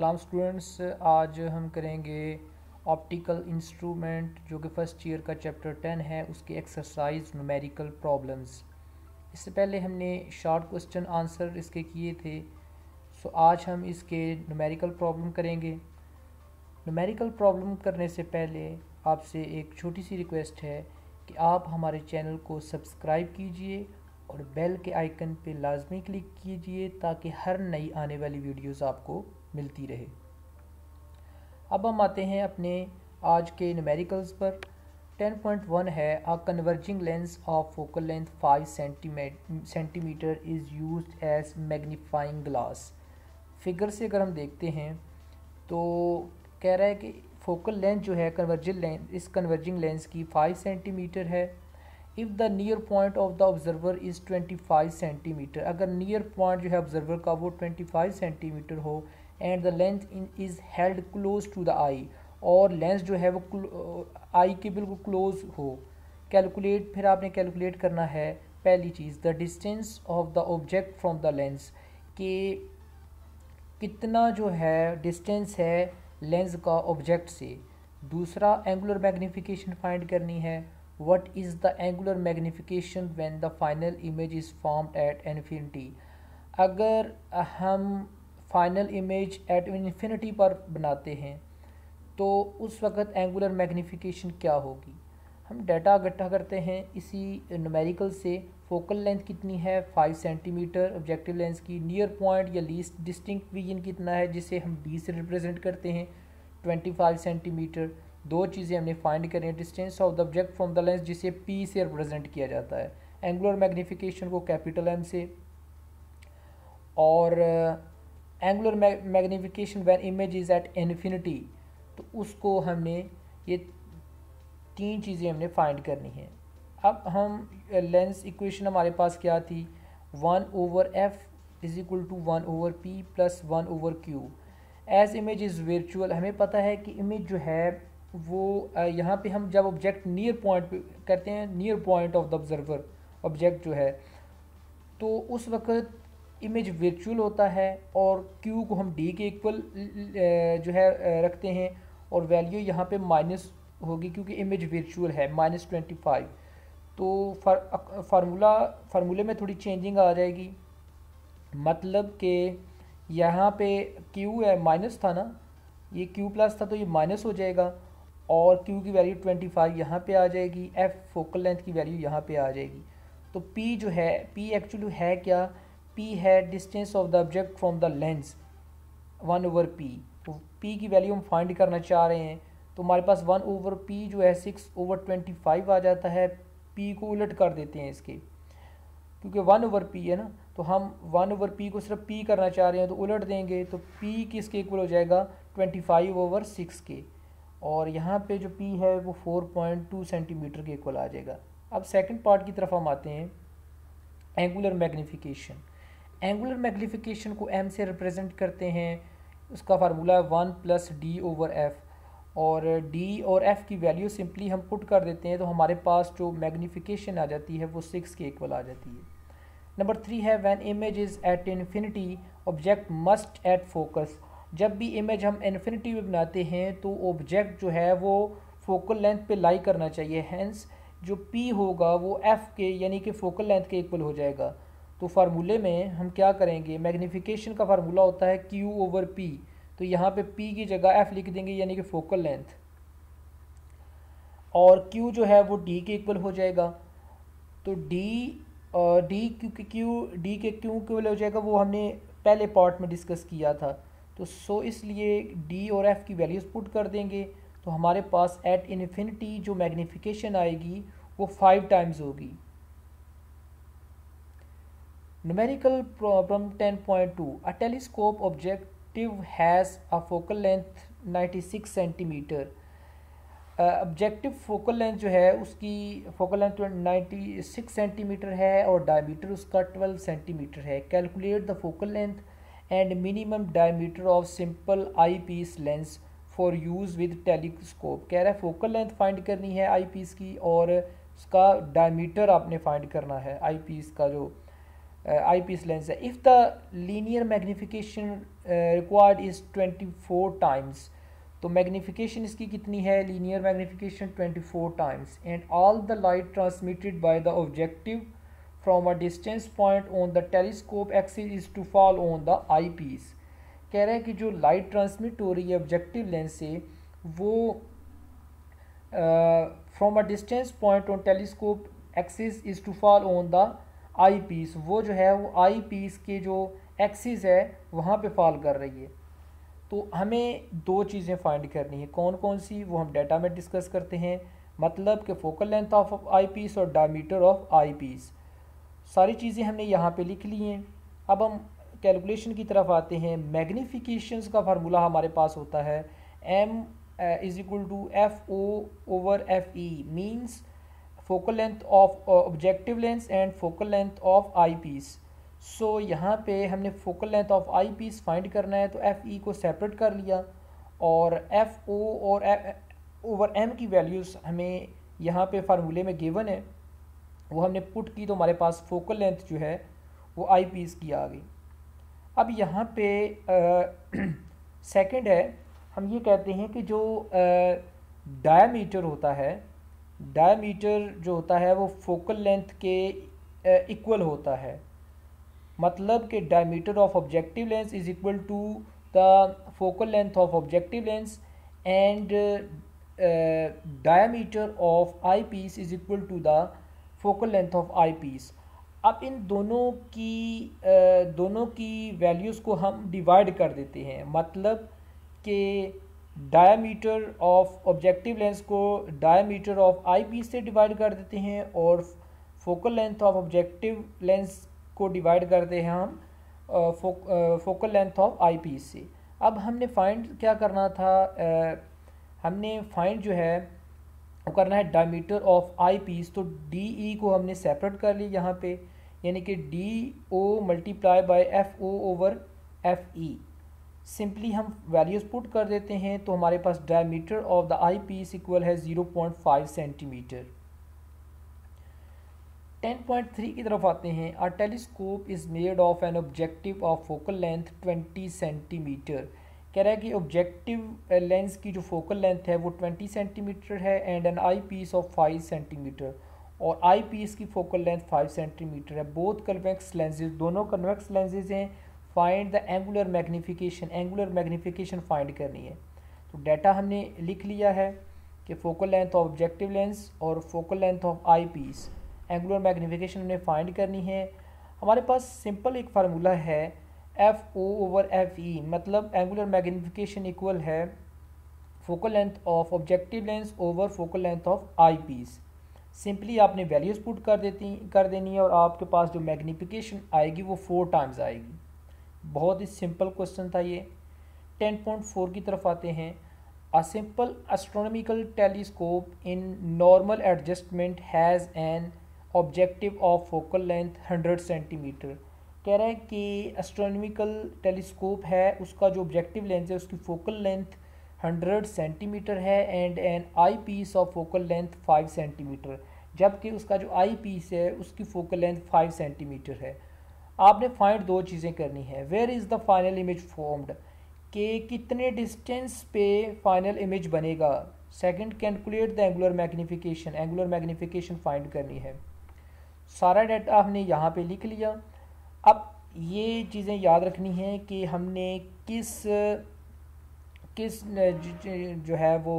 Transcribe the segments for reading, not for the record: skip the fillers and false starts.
सलाम स्टूडेंट्स, आज हम करेंगे ऑप्टिकल इंस्ट्रूमेंट जो कि फ़र्स्ट ईयर का चैप्टर 10 है, उसके एक्सरसाइज न्यूमेरिकल प्रॉब्लम्स। इससे पहले हमने शॉर्ट क्वेश्चन आंसर इसके किए थे। आज हम इसके न्यूमेरिकल प्रॉब्लम करेंगे। न्यूमेरिकल प्रॉब्लम करने से पहले आपसे एक छोटी सी रिक्वेस्ट है कि आप हमारे चैनल को सब्सक्राइब कीजिए और बेल के आइकन पे लाजमी क्लिक कीजिए ताकि हर नई आने वाली वीडियोस आपको मिलती रहे। अब हम आते हैं अपने आज के न्यूमेरिकल्स पर। 10.1 है, a converging lens of focal length 5 centimetre is used as magnifying glass. Figure से अगर हम देखते हैं तो कह रहा है कि फोकल लेंथ जो है इस कन्वर्जिंग लेंस की 5 सेंटीमीटर है। If the near point of the observer is 25 centimetre, अगर नियर पॉइंट जो है ऑब्जर्वर का वो 25 सेंटीमीटर हो and the length is held close to the eye, और लेंस जो है वो आई के बिल्कुल क्लोज हो। कैलकुलेट, फिर आपने कैलकुलेट करना है पहली चीज़ the distance of the object from the lens, कि कितना जो है डिस्टेंस है लेंस का ऑब्जेक्ट से। दूसरा एंगुलर मैग्नीफिकेशन फाइंड करनी है। What is the angular magnification when the final image is formed at infinity, अगर हम फाइनल इमेज एट इन्फिनिटी पर बनाते हैं तो उस वक़्त एंगुलर मैग्नीफिकेशन क्या होगी। हम डाटा इकट्ठा करते हैं इसी न्यूमेरिकल से। फोकल लेंथ कितनी है 5 सेंटीमीटर ऑब्जेक्टिव लेंस की। नियर पॉइंट या लीस्ट डिस्टिंक्ट विजन कितना है जिसे हम बी से रिप्रेजेंट करते हैं 25 सेंटीमीटर। दो चीज़ें हमने फाइंड करें, distance of the object from the lens जिसे पी से रिप्रेजेंट किया जाता है, एंगुलर मैग्नीफिकेशन को कैपिटल एम से, और angular magnification when image is at infinity, तो उसको हमने ये तीन चीज़ें हमने फाइंड करनी है। अब हम लेंस इक्वेशन हमारे पास क्या थी, 1/f is equal to 1/p plus 1/q। As image is virtual, हमें पता है कि इमेज जो है वो यहाँ पे हम जब ऑब्जेक्ट नियर पॉइंट पे करते हैं, near point of the observer object जो है, तो उस वक्त इमेज वर्चुअल होता है और q को हम d के इक्वल जो है रखते हैं, और वैल्यू यहाँ पे माइनस होगी क्योंकि इमेज वर्चुअल है -25। तो फार्मूले में थोड़ी चेंजिंग आ जाएगी, मतलब कि यहाँ पे q है, माइनस था ना, ये q प्लस था तो ये माइनस हो जाएगा, और q की वैल्यू 25 यहाँ पे आ जाएगी, f फोकल लेंथ की वैल्यू यहाँ पे आ जाएगी। तो p जो है, p एक्चुअली है क्या, p है distance of the object from the lens 1/p। तो p की वैल्यू हम फाइंड करना चाह रहे हैं, तो हमारे पास 1/p जो है 6/25 आ जाता है। p को उलट कर देते हैं इसके, क्योंकि 1/p है ना, तो हम 1/p को सिर्फ p करना चाह रहे हैं तो उलट देंगे, तो p किसके इक्वल हो जाएगा 25/6 के, और यहाँ पे जो p है वो 4.2 सेंटीमीटर के इक्वल आ जाएगा। अब सेकंड पार्ट की तरफ हम आते हैं, एंगुलर मैग्नीफिकेशन। एंगुलर मैग्नीफिकेशन को m से रिप्रेजेंट करते हैं, उसका फार्मूला है 1+d/f, और d और f की वैल्यू सिंपली हम पुट कर देते हैं तो हमारे पास जो मैग्नीफिकेशन आ जाती है वो 6 के इक्वल आ जाती है। नंबर 3 है, when image is at infinity object must at focus, जब भी इमेज हम इन्फिनिटी में बनाते हैं तो ऑब्जेक्ट जो है वो फोकल लेंथ पे लाई करना चाहिए, हैंस जो p होगा वो f के यानी कि फोकल लेंथ के इक्वल हो जाएगा। तो फार्मूले में हम क्या करेंगे, मैग्नीफिकेशन का फार्मूला होता है q/p, तो यहाँ पे p की जगह f लिख देंगे यानी कि फोकल लेंथ, और q जो है वो d के इक्वल हो जाएगा। तो d क्योंकि d के क्यों इक्वल हो जाएगा वो हमने पहले पार्ट में डिस्कस किया था, तो इसलिए d और f की वैल्यूज़ पुट कर देंगे, तो हमारे पास एट इन्फिनिटी जो मैग्नीफिकेशन आएगी वो 5 टाइम्स होगी। Numerical problem 10.2, a telescope objective has a focal length 96 centimetre. Objective focal length जो है उसकी फोकल लेंथ 96 सेंटीमीटर है और डायमीटर उसका 12 सेंटीमीटर है। Calculate the focal length and minimum diameter of simple eyepiece lens for use with telescope. कह रहा है फोकल लेंथ फाइंड करनी है आई पीस की और उसका डायमीटर आपने फाइंड करना है आई पीस का जो आई पीस लेंस है। If the linear magnification required is 24 times, तो मैग्नीफिकेशन इसकी कितनी है, linear magnification 24 times, and all the light transmitted by the objective from a distance point on the telescope axis is to fall on the eyepiece. कह रहा है कि जो light transmit हो रही है ऑब्जेक्टिव लेंस से वो from a distance point on telescope axis is to fall on the eyepiece, वो जो है वो आई पीस के जो एक्सिस है वहाँ पे फॉल कर रही है। तो हमें दो चीज़ें फाइंड करनी है, कौन कौन सी, वो हम डाटा में डिस्कस करते हैं। मतलब कि focal length of eyepiece और डायमीटर ऑफ आई पीस, सारी चीज़ें हमने यहाँ पे लिख ली हैं। अब हम कैलकुलेशन की तरफ आते हैं। मैग्नीफिकेशंस का फार्मूला हमारे पास होता है m is equal to F O over F E, means focal length of objective lens and focal length of eyepiece. So यहाँ पे हमने focal length of eyepiece find करना है, तो एफ ई को सेपरेट कर लिया और एफ ओ और ओवर एम की वैल्यूज़ हमें यहाँ पे फार्मूले में गिवन है, वो हमने पुट की, तो हमारे पास फोकल लेंथ जो है वो आई पीस की आ गई। अब यहाँ पे सेकंड है, हम ये कहते हैं कि जो डायमीटर होता है, डायमीटर जो होता है वो फोकल लेंथ के इक्वल होता है। मतलब कि diameter of objective lens is equal to the focal length of objective lens and diameter of eyepiece is equal to the focal length of eyepiece. अब इन दोनों की वैल्यूज़ को हम डिवाइड कर देते हैं। मतलब कि डायमीटर ऑफ ऑब्जेक्टिव लेंस को डायमीटर ऑफ आई पीस से डिवाइड कर देते हैं और focal length of objective lens को डिवाइड करते हैं हम focal length of eyepiece से। अब हमने फाइंड क्या करना था, हमने फाइंड जो है वो करना है डायमीटर ऑफ आई पीस। तो डी ई को हमने सेपरेट कर लिया यहाँ पे, यानी कि D O multiply by F O over F E. Simply हम वैल्यूज़ पुट कर देते हैं, तो हमारे पास diameter of the eyepiece equal है 0.5 सेंटीमीटर। 10.3 की तरफ आते हैं। Our telescope is made of an objective of focal length 20 centimetre. कह रहा है कि ऑब्जेक्टिव लेंस की जो फोकल लेंथ है वो 20 सेंटीमीटर है and an eyepiece of 5 centimetre, और आई पीस की फोकल लेंथ 5 सेंटीमीटर है। बोथ कन्वेक्स लेंसेज, दोनों कन्वेक्स लेंसेज हैं। Find the angular magnification, angular magnification find करनी है। तो डाटा हमने लिख लिया है कि focal length of objective lens और focal length of eyepiece, angular magnification हमने फाइंड करनी है। हमारे पास सिंपल एक फार्मूला है एफ ओ ओवर एफ ई, मतलब एंगुलर मैग्नीफिकेशन इक्वल है focal length of objective lens over focal length of eyepiece. Simply आपने वैल्यूज़ पुट कर देनी है और आपके पास जो मैग्नीफिकेशन आएगी वो 4 टाइम्स आएगी। बहुत ही सिंपल क्वेश्चन था ये। 10.4 की तरफ आते हैं। A simple astronomical telescope in normal adjustment has an objective of focal length 100 centimetre. कह रहा है कि एस्ट्रोनॉमिकल टेलीस्कोप है, उसका जो ऑब्जेक्टिव लेंस है उसकी फोकल लेंथ 100 सेंटीमीटर है and an eyepiece of focal length 5 centimetre, जबकि उसका जो आई पीस है उसकी फोकल लेंथ 5 सेंटीमीटर है। आपने फाइंड दो चीज़ें करनी है। Where is the final image formed, कि कितने डिस्टेंस पे फाइनल इमेज बनेगा। Second, calculate the angular magnification, angular magnification find करनी है। सारा डाटा हमने यहाँ पे लिख लिया। अब ये चीज़ें याद रखनी है कि हमने किस जो है वो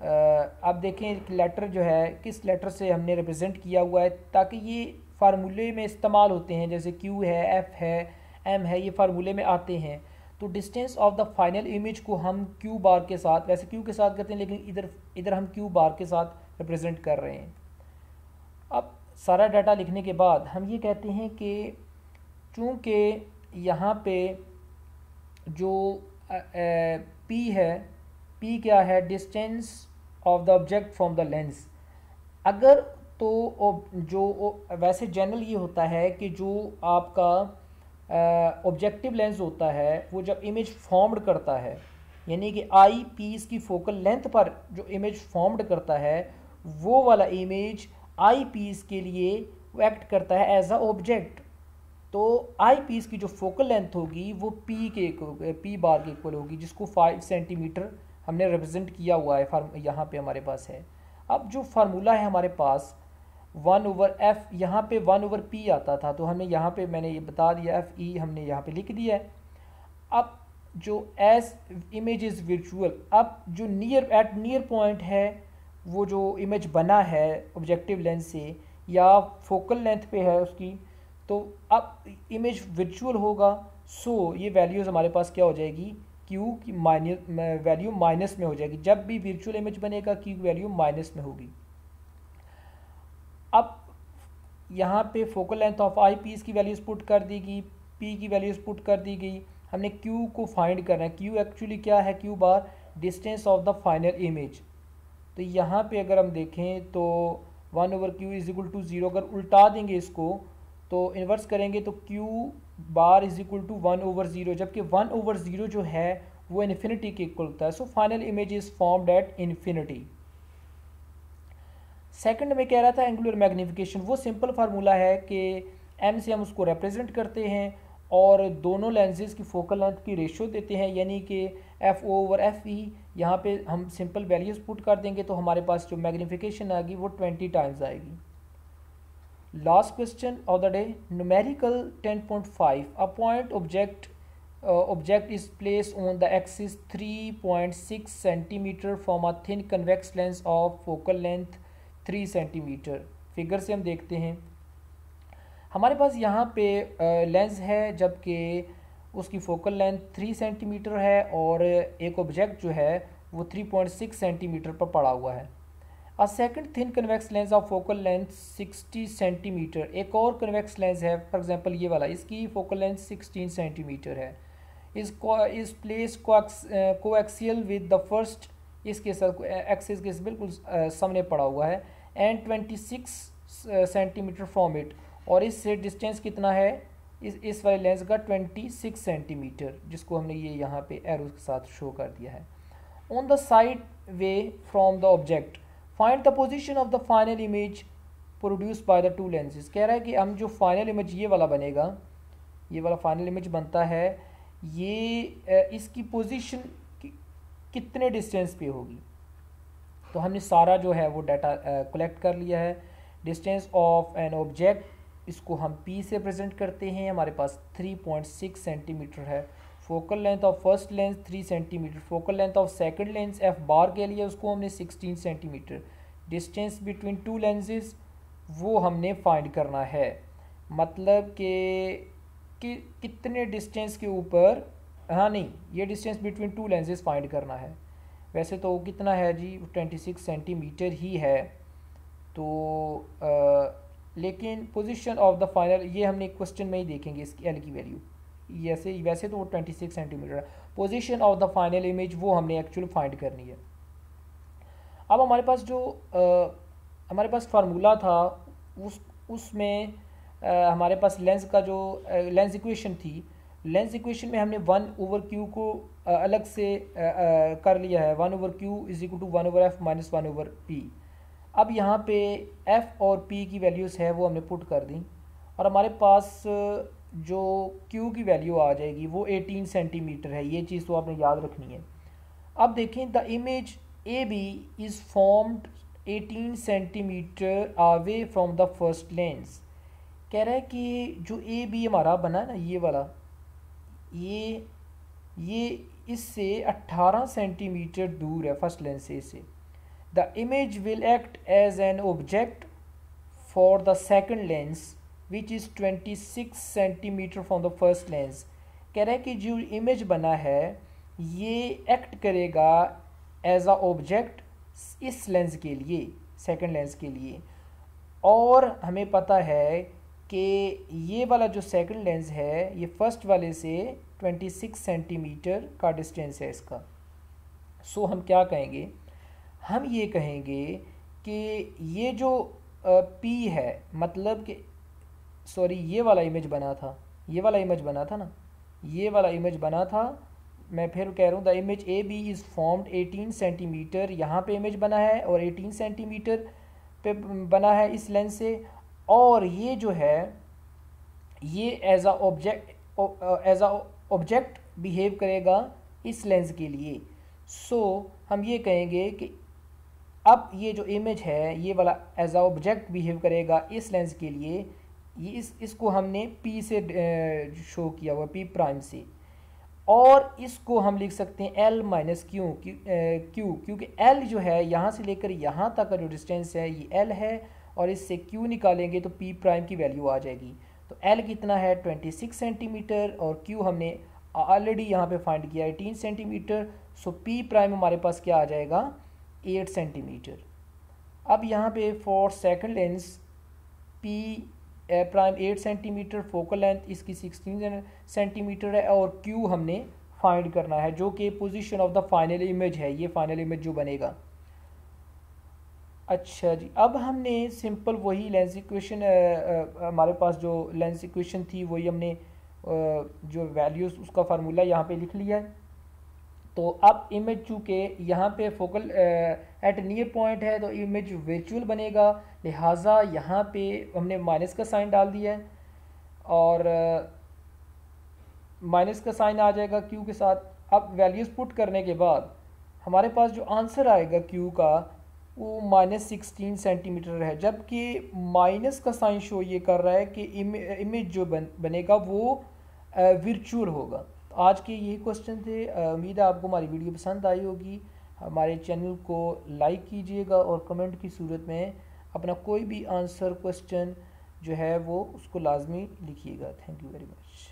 अब देखें लेटर जो है किस लेटर से हमने रिप्रेजेंट किया हुआ है, ताकि ये फार्मूले में इस्तेमाल होते हैं। जैसे क्यू है, एफ है, एम है, ये फार्मूले में आते हैं। तो distance of the final image को हम क्यू बार के साथ, वैसे क्यू के साथ करते हैं लेकिन इधर हम क्यू बार के साथ रिप्रेजेंट कर रहे हैं। अब सारा डाटा लिखने के बाद हम ये कहते हैं कि चूँकि यहाँ पे जो पी है, पी क्या है, distance of the object from the lens. अगर तो जो वैसे जनरल ये होता है कि जो आपका ऑब्जेक्टिव लेंस होता है वो जब इमेज फॉर्म्ड करता है, यानी कि आई पीस की फोकल लेंथ पर जो इमेज फॉर्म्ड करता है वो वाला इमेज आई पीस के लिए वो एक्ट करता है एज अ ऑब्जेक्ट। तो आई पीस की जो फोकल लेंथ होगी वो पी बार के इक्वल होगी, जिसको 5 सेंटीमीटर हमने रिप्रेजेंट किया हुआ है, यहाँ पे हमारे पास है। अब जो फार्मूला है हमारे पास 1/f, यहाँ पे 1/p आता था, तो हमने यहाँ पे मैंने ये बता दिया एफ ई हमने यहाँ पे लिख दिया है। अब जो एज इमेज इज़ विजुअल, अब जो नियर पॉइंट है वो जो इमेज बना है ऑब्जेक्टिव लेंस से या फोकल लेंथ पे है उसकी, तो अब इमेज विजुअल होगा। सो ये वैल्यूज़ हमारे पास क्या हो जाएगी, क्यू की वैल्यू माइनस में हो जाएगी। जब भी विजुअल इमेज बनेगा क्यू की वैल्यू माइनस में होगी। अब यहाँ पे focal length of eyepiece की वैल्यूज़ पुट कर दी गई, पी की वैल्यूज़ पुट कर दी गई। हमने क्यू को फाइंड करना है। क्यू एक्चुअली क्या है, Q bar distance of the final image. तो यहाँ पे अगर हम देखें तो 1/q इज इक्वल टू 0, अगर उल्टा देंगे इसको तो इन्वर्स करेंगे तो q bar is equal to 1/0, जबकि 1/0 जो है वो इन्फिनिटी के इक्वल होता है। So final image is formed at infinity. Second में कह रहा था एंगुलर मैग्नीफिकेशन, वो सिंपल फार्मूला है कि m से हम उसको रिप्रेजेंट करते हैं और दोनों लेंसेज की फोकल लेंथ की रेशियो देते हैं, यानी कि f/f(e), यहाँ पे हम सिंपल वैल्यूज पुट कर देंगे तो हमारे पास जो मैग्नीफिकेशन आएगी वो 20 टाइम्स आएगी। Last question of the day, numerical 10.5, a point object is placed on the axis 3.6 centimeter from a thin convex lens of focal length 3 centimeter। Figure से हम देखते हैं हमारे पास यहाँ पे लेंस है जबकि उसकी फोकल लेंथ 3 सेंटीमीटर है और एक ऑब्जेक्ट जो है वो 3.6 सेंटीमीटर पर पड़ा हुआ है। A second thin convex lens of focal length 60 centimetre, एक और कन्वेक्स लेंस है फॉर एग्जांपल ये वाला, इसकी फोकल लेंथ 16 सेंटीमीटर है। इस place coaxial with the first, इसके साथ एक्सिस के बिल्कुल सामने पड़ा हुआ है, एंड 26 सेंटीमीटर फ्रॉम इट, और इससे डिस्टेंस कितना है इस वाले लेंस का 26 सेंटीमीटर, जिसको हमने ये यहाँ पे एरो के साथ शो कर दिया है। On the side way from the object find the position of the final image produce by the two lenses. कह रहा है कि हम जो फाइनल इमेज ये वाला बनेगा, ये वाला फाइनल इमेज बनता है, ये इसकी पोजीशन कितने डिस्टेंस पे होगी। तो हमने सारा जो है वो डाटा कलेक्ट कर लिया है। डिस्टेंस ऑफ एन ऑब्जेक्ट, इसको हम p से प्रेजेंट करते हैं, हमारे पास 3.6 सेंटीमीटर है। Focal length of first lens 3 centimetre, focal length of second lens f बार के लिए उसको हमने 16 centimetre. Distance between two lenses वो हमने फाइंड करना है, मतलब कि कितने डिस्टेंस के ऊपर, हाँ नहीं, ये distance between two lenses find करना है। वैसे तो कितना है जी, 26 सेंटीमीटर ही है। तो लेकिन पोजीशन ऑफ द फाइनल, ये हमने क्वेश्चन में ही देखेंगे इसकी एल की वैल्यू, वैसे तो वो 26 सेंटीमीटर है। Position of the final image वो हमने एक्चुअली फाइंड करनी है। अब हमारे पास जो हमारे पास फार्मूला था उसमें हमारे पास लेंस का जो लेंस इक्वेशन थी, लेंस इक्वेशन में हमने 1/q को अलग से कर लिया है। 1/q is equal to 1/f minus 1/p। अब यहाँ पे f और p की वैल्यूज़ है वो हमने पुट कर दी और हमारे पास जो q की वैल्यू आ जाएगी वो 18 सेंटीमीटर है। ये चीज़ तो आपने याद रखनी है। अब देखें, the image A B is formed 18 centimetre away from the first lens. कह रहा है कि जो ए बी हमारा बना है ना, ये वाला, ये इससे 18 सेंटीमीटर दूर है फर्स्ट लेंस से। The image will act as an object for the second lens which is 26 centimetre from the first lens. कह रहा है कि जो इमेज बना है ये एक्ट करेगा एज अ ऑब्जेक्ट इस लेंस के लिए, सेकंड लेंस के लिए। और हमें पता है कि ये वाला जो सेकंड लेंस है ये फर्स्ट वाले से 26 सेंटीमीटर का डिस्टेंस है इसका। सो हम क्या कहेंगे, हम ये कहेंगे कि ये जो P है, मतलब कि सॉरी ये वाला इमेज बना था, ये वाला इमेज बना था ना, ये वाला इमेज बना था, मैं फिर कह रहा हूँ, the image A B is formed 18 centimetre, यहाँ पे इमेज बना है और 18 सेंटीमीटर पे बना है इस लेंस से। और ये जो है ये एज अ ऑब्जेक्ट बिहेव करेगा इस लेंस के लिए। सो हम ये कहेंगे कि अब ये जो इमेज है ये वाला एज अ ऑब्जेक्ट बिहेव करेगा इस लेंस के लिए। ये इसको हमने P से शो किया हुआ, P प्राइम से, और इसको हम लिख सकते हैं L माइनस क्यू, क्योंकि L जो है यहाँ से लेकर यहाँ तक का जो डिस्टेंस है ये L है, और इससे Q निकालेंगे तो P प्राइम की वैल्यू आ जाएगी। तो L कितना है 26 सेंटीमीटर, और Q हमने ऑलरेडी यहाँ पे फाइंड किया 18 सेंटीमीटर। सो P प्राइम हमारे पास क्या आ जाएगा 8 सेंटीमीटर। अब यहाँ पे for second lens P prime 8 centimetre, focal length इसकी 16 सेंटीमीटर है, और Q हमने फाइंड करना है जो कि position of the final image है, ये फाइनल इमेज जो बनेगा। अच्छा जी, अब हमने सिंपल वही लेंस इक्वेशन, हमारे पास जो लेंस इक्वेशन थी वही हमने जो वैल्यूज़ उसका फार्मूला यहाँ पे लिख लिया है। तो अब इमेज चूँकि यहाँ पे फोकल एट नियर पॉइंट है तो इमेज वर्चुअल बनेगा, लिहाजा यहाँ पे हमने माइनस का साइन डाल दिया है, और माइनस का साइन आ जाएगा क्यू के साथ। अब वैल्यूज़ पुट करने के बाद हमारे पास जो आंसर आएगा क्यू का वो -16 सेंटीमीटर है, जबकि माइनस का साइन शो ये कर रहा है कि इमेज जो बनेगा वो वर्चुअल होगा। तो आज के ये क्वेश्चन थे। उम्मीद है आपको हमारी वीडियो पसंद आई होगी। हमारे चैनल को लाइक कीजिएगा और कमेंट की सूरत में अपना कोई भी आंसर क्वेश्चन जो है वो उसको लाजमी लिखिएगा। Thank you very much.